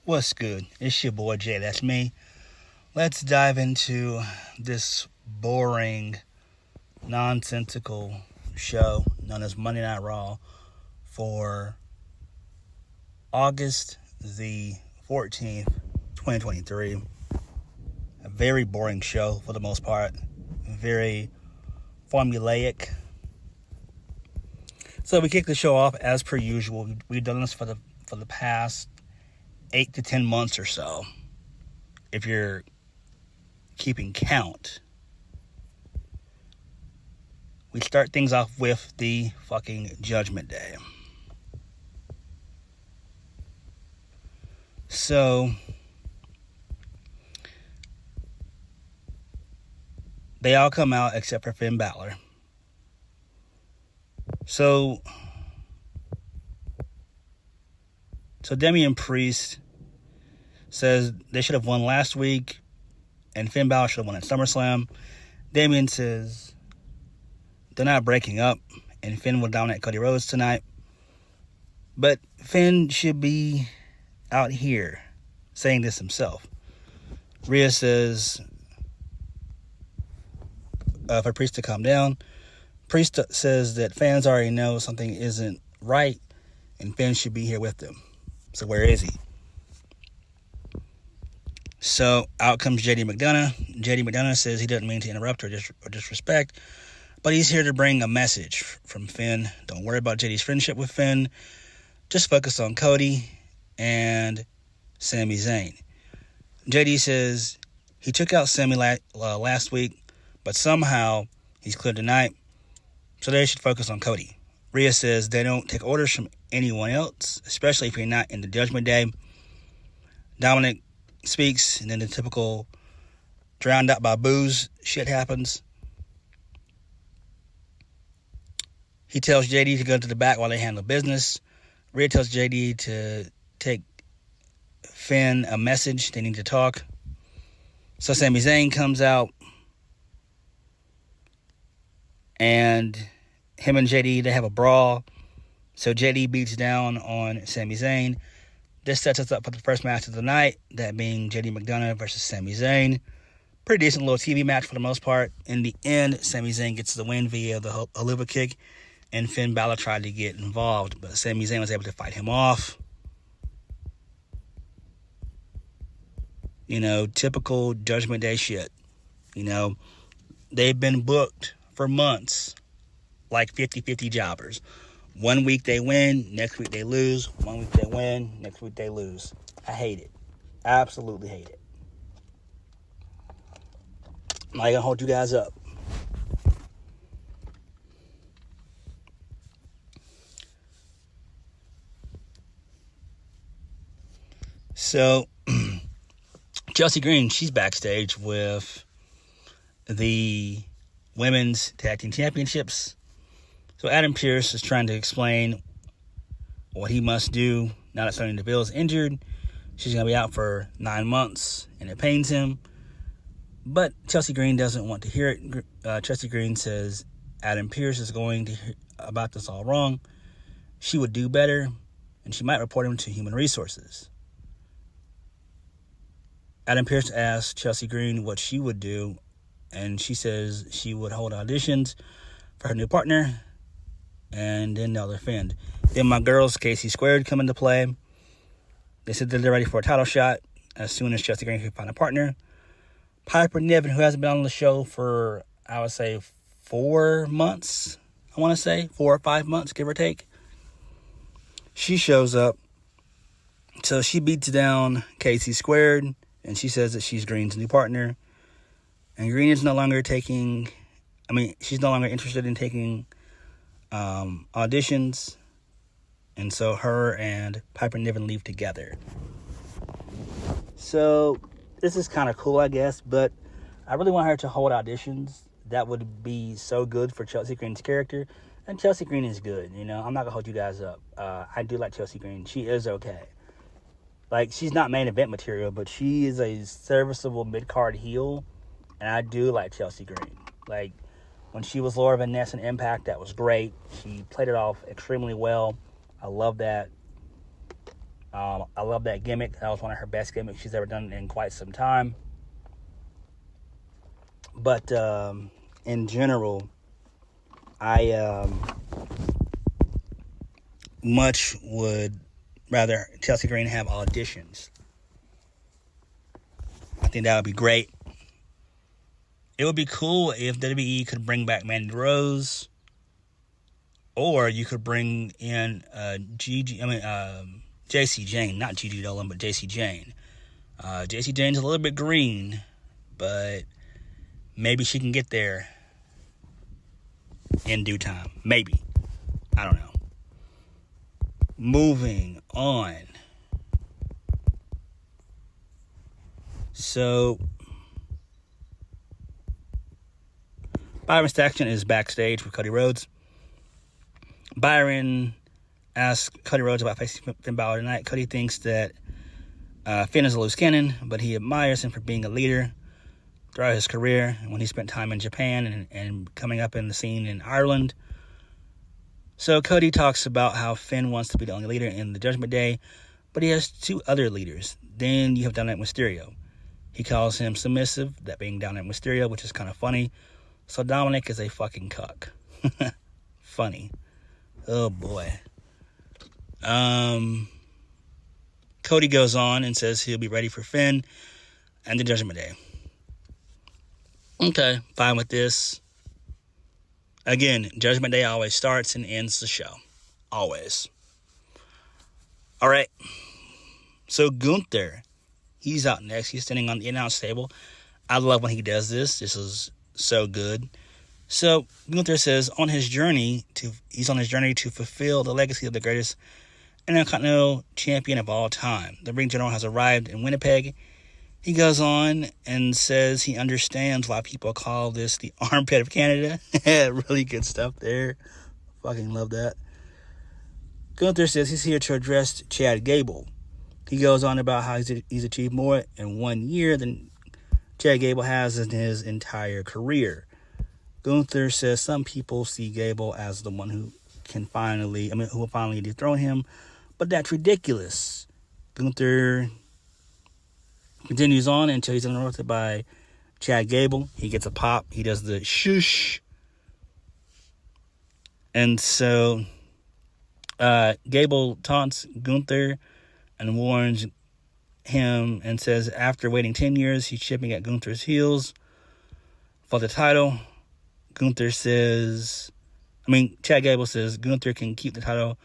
What's good? It's your boy Jay. That's me. Let's dive into this boring, nonsensical show known as Monday Night Raw for August the 14th, 2023. A very boring show for the most part. Very formulaic. So we kick the show off as per usual. We've done this for the past 8 to 10 months or so, if you're keeping count. We start things off with the fucking Judgment Day. So they all come out except for Finn Balor. So Damian Priest says they should have won last week, and Finn Balor should have won at SummerSlam. Damian says they're not breaking up, and Finn will dominate Cody Rhodes tonight. But Finn should be out here saying this himself. Rhea says for Priest to calm down. Priest says that fans already know something isn't right, and Finn should be here with them. So where is he? So out comes JD McDonough. JD McDonough says he doesn't mean to interrupt or disrespect, but he's here to bring a message from Finn. Don't worry about JD's friendship with Finn. Just focus on Cody and Sami Zayn. JD says he took out Sami last week, but somehow he's cleared tonight, so they should focus on Cody. Rhea says they don't take orders from anyone else, especially if you're not in the Judgment Day. Dominic speaks, and then the typical drowned out by booze shit happens. He tells JD to go to the back while they handle business. Rhea tells JD to take Finn a message. They need to talk. So Sami Zayn comes out, and him and JD, they have a brawl. So JD beats down on Sami Zayn. This sets us up for the first match of the night, that being JD McDonough versus Sami Zayn. Pretty decent little TV match for the most part. In the end, Sami Zayn gets the win via the Haluva kick, and Finn Balor tried to get involved, but Sami Zayn was able to fight him off. Typical Judgment Day shit. They've been booked for months like 50-50 jobbers. 1 week they win, next week they lose. 1 week they win, next week they lose. I hate it. Absolutely hate it. I'm not gonna hold you guys up. So, Chelsea Green, she's backstage with the Women's Tag Team Championships. So Adam Pearce is trying to explain what he must do now that Sonya Deville is injured. She's going to be out for 9 months, and it pains him. But Chelsea Green doesn't want to hear it. Chelsea Green says Adam Pearce is going to hear about this all wrong. She would do better, and she might report him to Human Resources. Adam Pearce asks Chelsea Green what she would do, and she says she would hold auditions for her new partner, and then they'll defend. Then my girls, KC Squared, come into play. They said that they're ready for a title shot as soon as Chelsea Green can find a partner. Piper Niven, who hasn't been on the show for, I would say, 4 months. I want to say 4 or 5 months, give or take. She shows up. So she beats down KC Squared, and she says that she's Green's new partner. And Green is she's no longer interested in taking auditions. And so her and Piper Niven leave together. So this is kind of cool, I guess, but I really want her to hold auditions. That would be so good for Chelsea Green's character. And Chelsea Green is good, I'm not going to hold you guys up. I do like Chelsea Green. She is okay. She's not main event material, but she is a serviceable mid-card heel. And I do like Chelsea Green. When she was Laura Van Ness in Impact, that was great. She played it off extremely well. I love that. I love that gimmick. That was one of her best gimmicks she's ever done in quite some time. But in general, I much would rather Chelsea Green have auditions. I think that would be great. It would be cool if WWE could bring back Mandy Rose, or you could bring in JC Jane, not Gigi Dolan, but JC Jane. JC Jane's a little bit green, but maybe she can get there in due time. Maybe. I don't know. Moving on. So, Byron Saxton is backstage with Cody Rhodes. Byron asks Cody Rhodes about facing Finn Balor tonight. Cody thinks that Finn is a loose cannon, but he admires him for being a leader throughout his career when he spent time in Japan and coming up in the scene in Ireland. So Cody talks about how Finn wants to be the only leader in the Judgment Day, but he has two other leaders. Then you have Dominic Mysterio. He calls him submissive, that being Dominic Mysterio, which is kind of funny. So Dominic is a fucking cuck. Funny. Oh boy. Cody goes on and says he'll be ready for Finn and the Judgment Day. Okay, fine with this. Again, Judgment Day always starts and ends the show. Always. Alright. So Gunther, he's out next. He's standing on the announce table. I love when he does this. This is so good. So Gunther says he's on his journey to fulfill the legacy of the greatest Intercontinental Champion of all time. The ring general has arrived in Winnipeg. He goes on and says he understands why people call this the armpit of Canada. Really good stuff there. Fucking love that. Gunther says he's here to address Chad Gable. He goes on about how he's achieved more in 1 year than Chad Gable has in his entire career. Gunther says some people see Gable as the one who will finally dethrone him, but that's ridiculous. Gunther continues on until he's interrupted by Chad Gable. He gets a pop. He does the shush. And so Gable taunts Gunther and warns him and says after waiting 10 years, he's chipping at Gunther's heels for the title. Chad Gable says Gunther can keep the title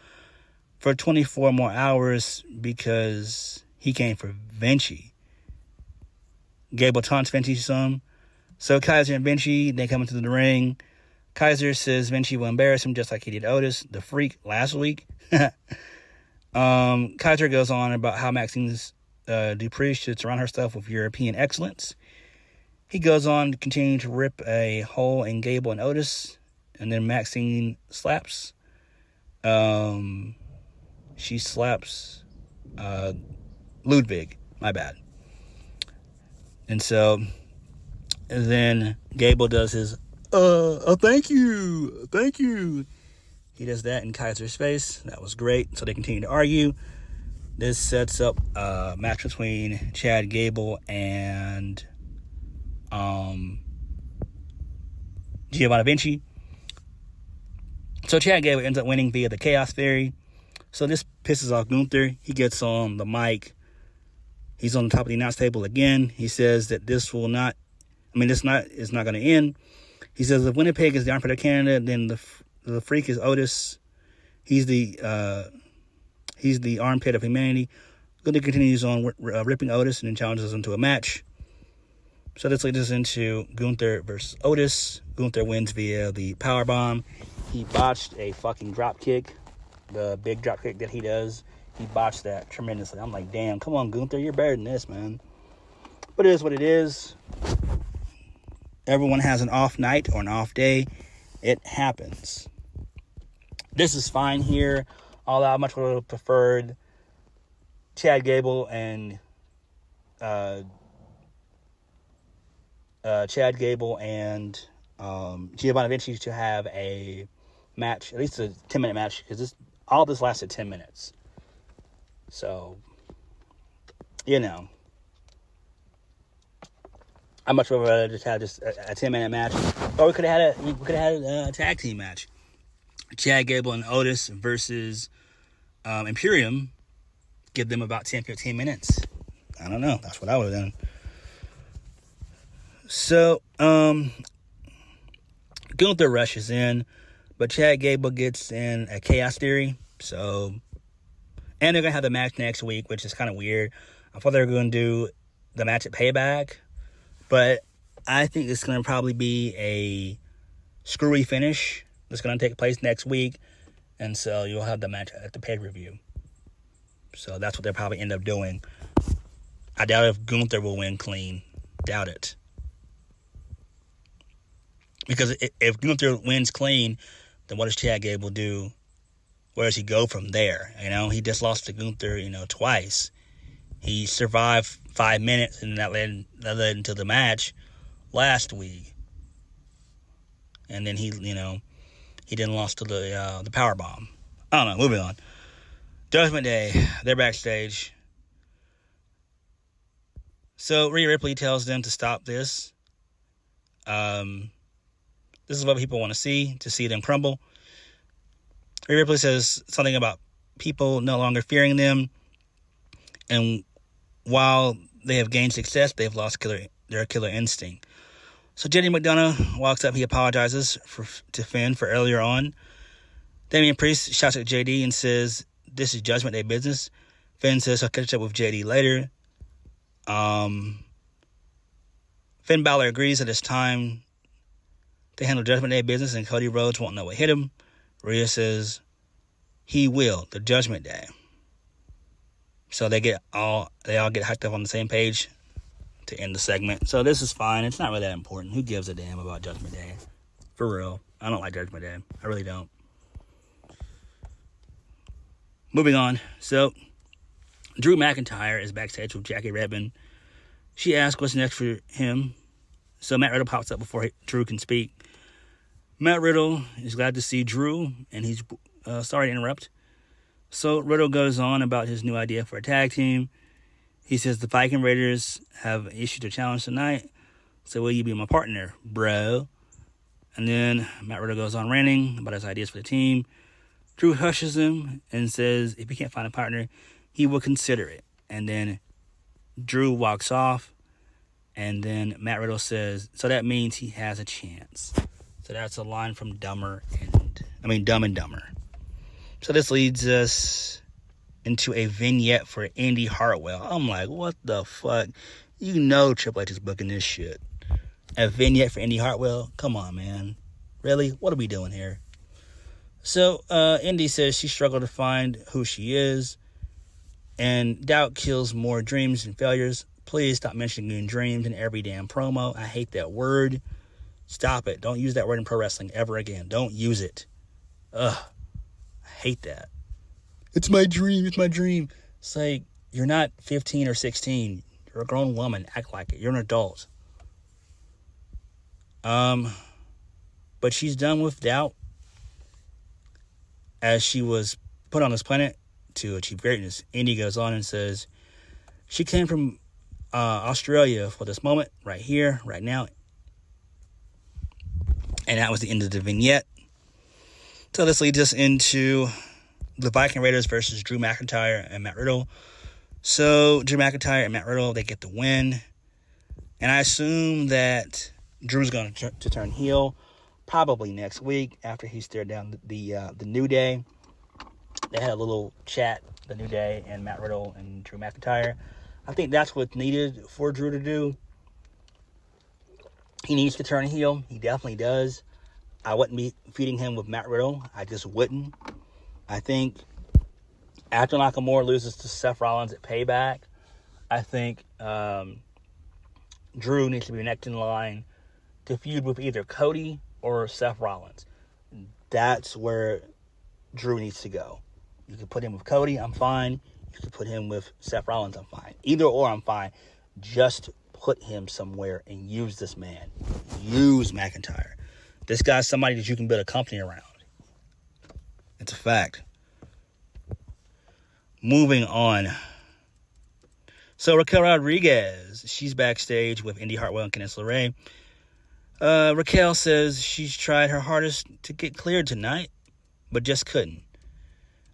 for 24 more hours because he came for Vinci. Gable taunts Vinci some. So Kaiser and Vinci, they come into the ring. Kaiser says Vinci will embarrass him just like he did Otis, the Freak, last week. Kaiser goes on about how Maxine Dupree should surround herself with European excellence. He goes on to continue to rip a hole in Gable and Otis, and then Maxine slaps. She slaps Ludwig. My bad. And so then Gable does his, thank you. He does that in Kaiser's face. That was great. So they continue to argue. This sets up a match between Chad Gable and Giovanni Vinci. So Chad Gable ends up winning via the Chaos Theory. So this pisses off Gunther. He gets on the mic. He's on the top of the announce table again. He says that this is not going to end. He says if Winnipeg is the armpit of Canada, then the Freak is Otis. He's the armpit of humanity. Gunther continues on ripping Otis and then challenges him to a match. So this leads us into Gunther versus Otis. Gunther wins via the powerbomb. He botched a fucking drop kick, the big drop kick that he does. He botched that tremendously. I'm like, damn, come on, Gunther, you're better than this, man. But it is what it is. Everyone has an off night or an off day. It happens. This is fine here. Although I much would have preferred Chad Gable and Giovanni Vinci to have a match, at least a 10-minute match, because all this lasted 10 minutes. So, I much rather just have just a 10-minute match, or we could have had a tag team match, Chad Gable and Otis versus Imperium. Give them about 10-15 minutes. I don't know. That's what I would have done. So, Gunther rushes in, but Chad Gable gets in a Chaos Theory. So, and they're going to have the match next week, which is kind of weird. I thought they were going to do the match at Payback, but I think it's going to probably be a screwy finish that's going to take place next week, and so you'll have the match at the pay-per-view. So that's what they'll probably end up doing. I doubt if Gunther will win clean. Doubt it. Because if Gunther wins clean, then what does Chad Gable do? Where does he go from there? He just lost to Gunther, twice. He survived 5 minutes, and that led into the match last week. And then he then lost to the powerbomb. I don't know. Moving on. Judgment Day. They're backstage. So Rhea Ripley tells them to stop this. This is what people want to see them crumble. Rhea Ripley says something about people no longer fearing them. And while they have gained success, they've lost their killer instinct. So JD McDonough walks up. He apologizes to Finn for earlier on. Damian Priest shouts at JD and says, "This is Judgment Day business." Finn says he'll catch up with JD later. Finn Balor agrees that it's time to handle Judgment Day business, and Cody Rhodes won't know what hit him. Rhea says he will, the Judgment Day. So they all get hyped up on the same page to end the segment. So this is fine. It's not really that important. Who gives a damn about Judgment Day? For real. I don't like Judgment Day. I really don't. Moving on. So Drew McIntyre is backstage with Jackie Redmond. She asks what's next for him. So Matt Riddle pops up before Drew can speak. Matt Riddle is glad to see Drew, and he's sorry to interrupt. So Riddle goes on about his new idea for a tag team. He says the Viking Raiders have issued a challenge tonight. So will you be my partner, bro? And then Matt Riddle goes on ranting about his ideas for the team. Drew hushes him and says if he can't find a partner, he will consider it. And then Drew walks off. And then Matt Riddle says, so that means he has a chance. So that's a line from Dumb and Dumber. So this leads us into a vignette for Indy Hartwell. I'm like, what the fuck? Triple H is booking this shit. A vignette for Indy Hartwell? Come on, man. Really? What are we doing here? So Indy says she struggled to find who she is. And doubt kills more dreams than failures. Please stop mentioning dreams in every damn promo. I hate that word. Stop it. Don't use that word in pro wrestling ever again. Don't use it. Ugh. I hate that. It's my dream. It's my dream. It's like, you're not 15 or 16. You're a grown woman. Act like it. You're an adult. But she's done with doubt. As she was put on this planet to achieve greatness. Indy goes on and says, she came from Australia for this moment, right here, right now. And that was the end of the vignette. So this leads us into the Viking Raiders versus Drew McIntyre and Matt Riddle. So Drew McIntyre and Matt Riddle, they get the win. And I assume that Drew's going to turn heel probably next week after he stared down the New Day. They had a little chat, the New Day and Matt Riddle and Drew McIntyre. I think that's what's needed for Drew to do. He needs to turn heel. He definitely does. I wouldn't be feeding him with Matt Riddle. I just wouldn't. I think after Nakamura loses to Seth Rollins at Payback, I think Drew needs to be next in line to feud with either Cody or Seth Rollins. That's where Drew needs to go. You can put him with Cody, I'm fine. You can put him with Seth Rollins, I'm fine. Either or, I'm fine. Just put him somewhere and use this man. Use McIntyre. This guy's somebody that you can build a company around. It's a fact. Moving on. So Raquel Rodriguez, she's backstage with Indy Hartwell and Candice LeRae. Raquel says she's tried her hardest to get cleared tonight, but just couldn't.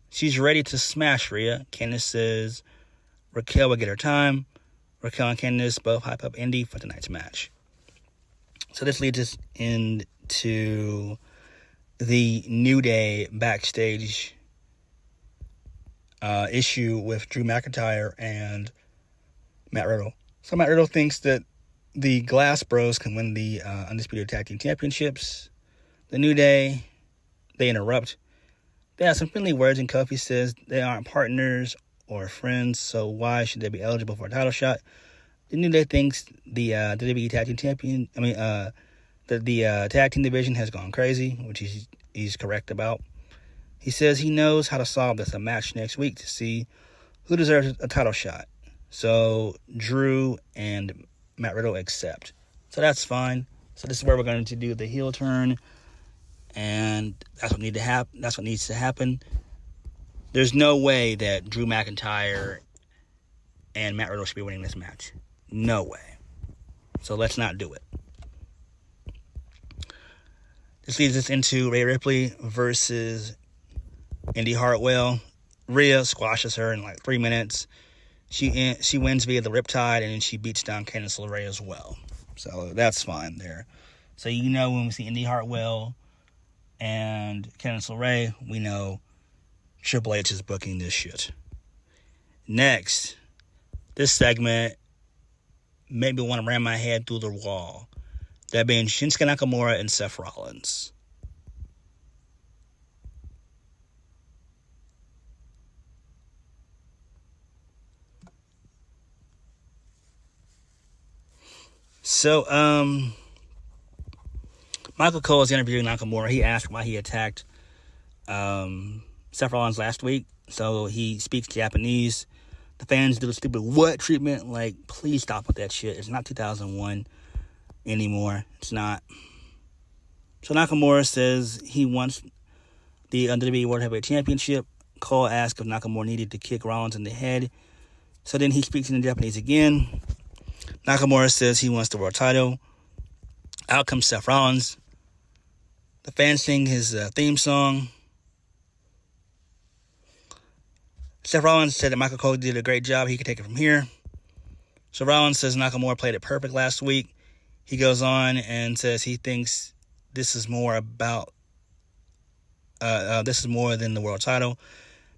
She's ready to smash Rhea. Candice says Raquel will get her time. Raquel and Candice both hype up Indy for tonight's match. So this leads us into the New Day backstage issue with Drew McIntyre and Matt Riddle. So Matt Riddle thinks that the Glass Bros can win the Undisputed Tag Team Championships. The New Day, they interrupt. They have some friendly words, and Kofi says they aren't partners or friends, so why should they be eligible for a title shot? The New Day thinks the WWE Tag Team Champion, the Tag Team division has gone crazy, which he's correct about. He says he knows how to solve this, a match next week to see who deserves a title shot. So Drew and Matt Riddle accept. So that's fine. So this is where we're going to do the heel turn, and that's what needs to happen. There's no way that Drew McIntyre and Matt Riddle should be winning this match. No way. So let's not do it. This leads us into Rhea Ripley versus Indy Hartwell. Rhea squashes her in like 3 minutes. She wins via the Riptide, and then she beats down Candice LeRae as well. So that's fine there. So when we see Indy Hartwell and Candice LeRae, we know Triple H is booking this shit. Next, this segment made me want to ram my head through the wall. That being Shinsuke Nakamura and Seth Rollins. So, Michael Cole is interviewing Nakamura. He asked why he attacked Seth Rollins last week. So he speaks Japanese. The fans do the stupid what treatment. Like, please stop with that shit. It's not 2001 anymore. It's not. So Nakamura says he wants the WWE World Heavyweight Championship. Cole asked if Nakamura needed to kick Rollins in the head. So then he speaks in Japanese again. Nakamura says he wants the world title. Out comes Seth Rollins. The fans sing his theme song. Seth Rollins said that Michael Cole did a great job. He could take it from here. So Rollins says Nakamura played it perfect last week. He goes on and says he thinks this is more about this is more than the world title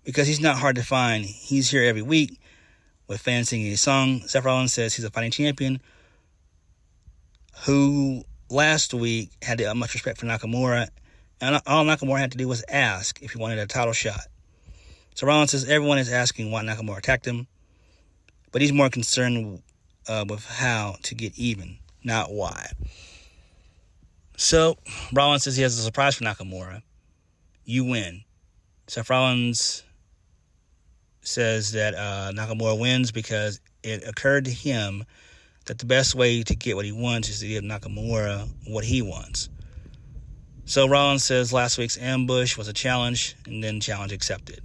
because he's not hard to find. He's here every week with fans singing his song. Seth Rollins says he's a fighting champion who last week had the utmost respect for Nakamura, and all Nakamura had to do was ask if he wanted a title shot. So Rollins says everyone is asking why Nakamura attacked him, but he's more concerned with how to get even, not why. So Rollins says he has a surprise for Nakamura. You win. Seth Rollins says that Nakamura wins because it occurred to him that the best way to get what he wants is to give Nakamura what he wants. So Rollins says last week's ambush was a challenge, and then challenge accepted.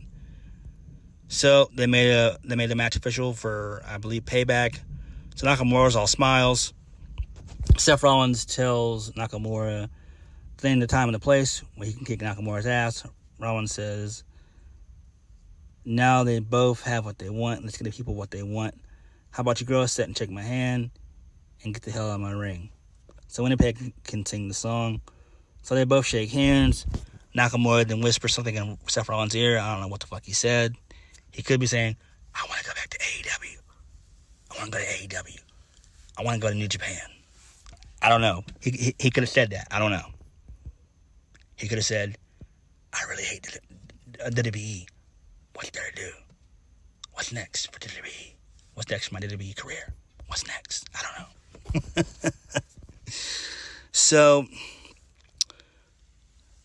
So they made the match official for, I believe, Payback. So Nakamura's all smiles. Seth Rollins tells Nakamura to name the time and the place where he can kick Nakamura's ass. Rollins says, now they both have what they want. Let's give the people what they want. How about you girls sit and shake my hand and get the hell out of my ring? So Winnipeg can sing the song. So they both shake hands. Nakamura then whispers something in Seth Rollins' ear. I don't know what the fuck he said. He could be saying, I want to go back to AEW. I want to go to AEW. I want to go to New Japan. I don't know. He could have said that. I don't know. He could have said, I really hate the WWE. What's there to do? What's next for WWE? What's next for my WWE career? What's next? I don't know. So,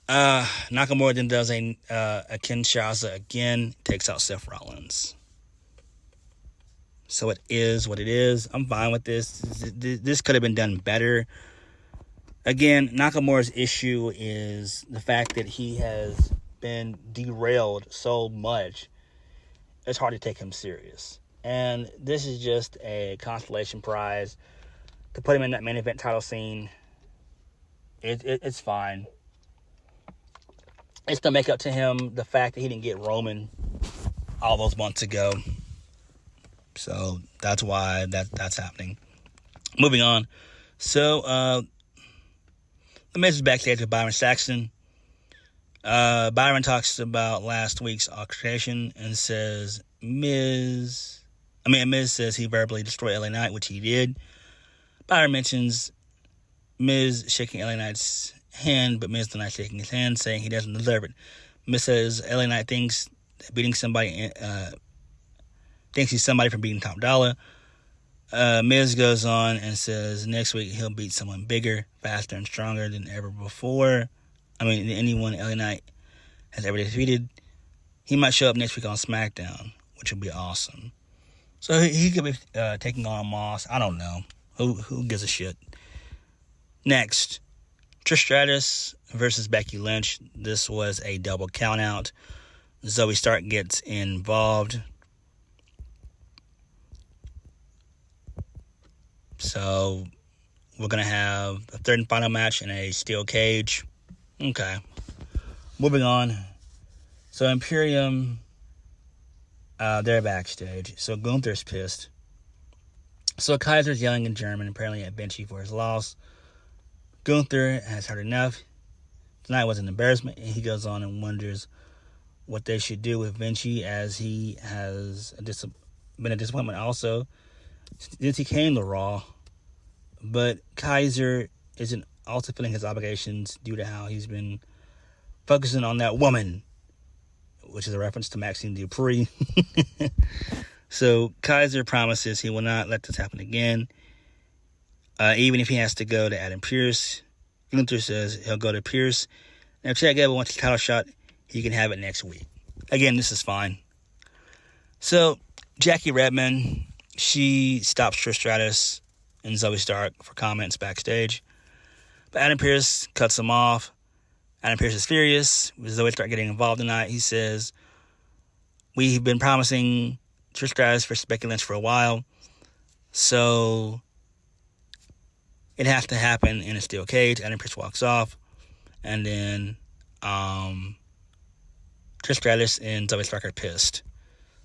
Nakamura then does a Kinshasa again, takes out Seth Rollins. So it is what it is. I'm fine with this. This could have been done better. Again, Nakamura's issue is the fact that he has been derailed so much. it's hard to take him serious. And this is just a consolation prize to put him in that main event title scene. It's fine. It's to make up to him the fact that he didn't get Roman all those months ago. So that's why that's happening. Moving on. So, the Miz is backstage with Byron Saxton. Byron talks about last week's altercation and says Miz says he verbally destroyed LA Knight, which he did. Byron mentions Miz shaking LA Knight's hand, but Miz did not shaking his hand, saying he doesn't deserve it. Miz says LA Knight thinks that beating somebody, thinks he's somebody for beating Top Dollar. Miz goes on and says next week he'll beat someone bigger, faster, and stronger than ever before. Than anyone LA Knight has ever defeated. He might show up next week on SmackDown, which would be awesome. So he could be taking on Moss. I don't know. Who gives a shit? Next, Trish Stratus versus Becky Lynch. This was a double countout. Zoe Stark gets involved. So we're going to have a third and final match in a steel cage. Okay. Moving on. So Imperium, they're backstage. So Gunther's pissed. So Kaiser's yelling in German, apparently at Vinci for his loss. Gunther has heard enough. Tonight was an embarrassment, and he goes on and wonders what they should do with Vinci, as he has been a disappointment also since he came to Raw. But Kaiser isn't also feeling his obligations due to how he's been focusing on that woman, which is a reference to Maxine Dupree. So Kaiser promises he will not let this happen again, even if he has to go to Adam Pearce. Gunther says he'll go to Pearce. And if Chad Gable wants a title shot, he can have it next week. Again, this is fine. So Jackie Redmond, she stops Trish Stratus and Zoe Stark for comments backstage. But Adam Pearce cuts him off. Adam Pearce is furious with Zoe Stark getting involved tonight. He says, we've been promising Trish Stratus versus Becky Lynch for a while, so it has to happen in a steel cage. Adam Pearce walks off, and then Trish Stratus and Zoe Stark are pissed.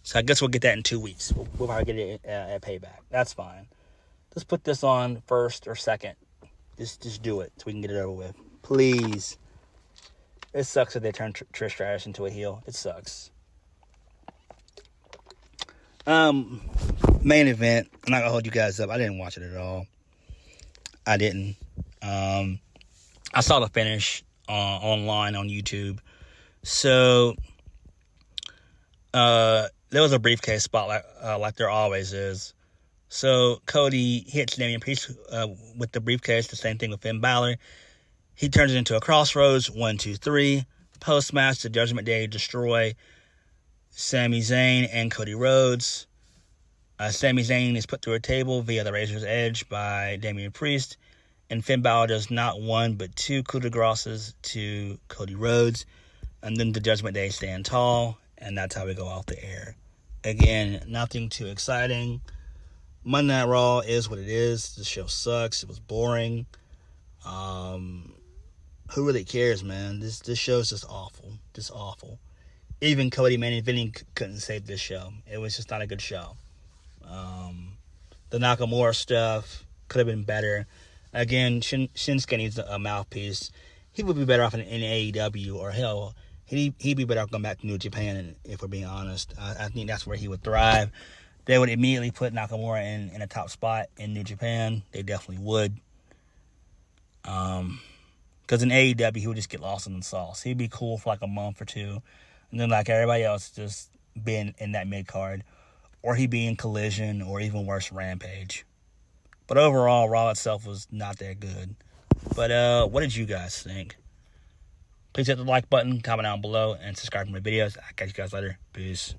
So I guess we'll get that in 2 weeks. We'll probably get it at Payback. That's fine. Let's put this on first or second. Just do it so we can get it over with. Please. It sucks that they turned Trish Stratus into a heel. It sucks. Main event. I'm not gonna hold you guys up. I didn't watch it at all. I didn't. I saw the finish online on YouTube. So there was a briefcase spot like there always is. So Cody hits Damian Priest with the briefcase. The same thing with Finn Balor. He turns it into a crossroads. 1, 2, 3. Post-match, the Judgment Day destroy Sami Zayn and Cody Rhodes. Sami Zayn is put through a table via the Razor's Edge by Damian Priest. And Finn Balor does not 1 but 2 coup de grâces to Cody Rhodes. And then the Judgment Day stand tall. And that's how we go off the air. Again, nothing too exciting. Monday Night Raw is what it is. The show sucks. It was boring. Who really cares, man? This show's just awful. Just awful. Even Cody main eventing couldn't save this show. It was just not a good show. The Nakamura stuff could have been better. Again, Shinsuke needs a mouthpiece. He would be better off in AEW, or hell, he'd be better off going back to New Japan, if we're being honest. I think that's where he would thrive. They would immediately put Nakamura in a top spot in New Japan. They definitely would. Because in AEW, he would just get lost in the sauce. He'd be cool for like a month or two. And then like everybody else, just being in that mid-card. Or he'd be in Collision, or even worse, Rampage. But overall, Raw itself was not that good. But what did you guys think? Please hit the like button, comment down below, and subscribe to my videos. I'll catch you guys later. Peace.